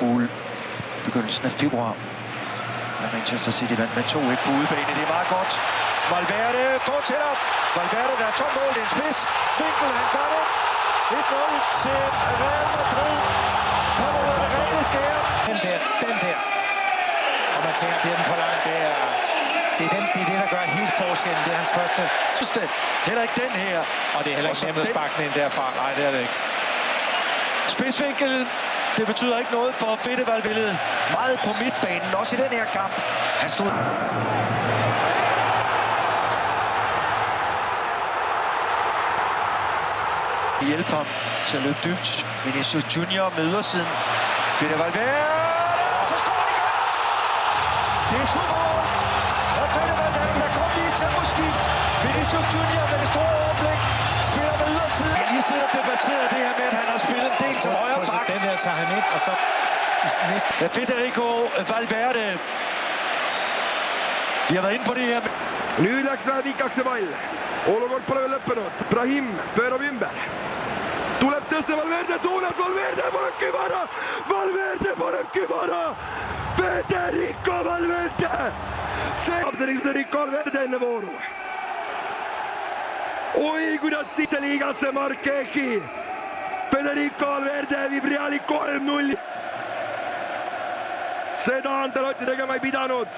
Liverpool begyndelsen af februar. Da Manchester City vandt med 2-1 på udebane. Det er meget godt. Valverde fortsætter. Valverde, der er 2 mål. Det er en spids. Vinkel, han gør det. 1-0 til Real Madrid. Kommer ud af det rene skære. Den der. Og man tænker, bliver den for langt? Det er det, der gør helt forskellen. Det er hans første. Heller ikke den her. Og det er heller ikke nemt at sparke den ind derfra. Nej, det er det ikke. Spidsvinkel. Det betyder ikke noget for Fede Valverde. Meget på midtbanen, også i den her kamp. Han stod... Hjælper ham til at løbe dybt. Vinicius Junior møder siden. Fede Valverde. Så scorer han igen. Det er supermål. Og Fede Valverde, der kom lige til temposkift. Vinicius Junior med det store overblik. Spiller med ydersiden. Jeg lige sidder og debatterer det her med, at han har spillet en del som højre bak. Den her tager han ind, og så i næste. Federico Valverde. Vi har været inde på det her. Nüüd läks vähe pikaks see pall. Olukord pole veel lõppenud. Brahim pöörab ümber. Tuleb tõsta Valverde suunas. Valverde panebki vara. Valverde panebki vara. Federico Valverde. See on Federico Valverde enne vooru. Oi, kuidas siit liigasse Markehi. Federico Valverde viib Reali 3-0. Seda Ancelotti tegema ei pidanud.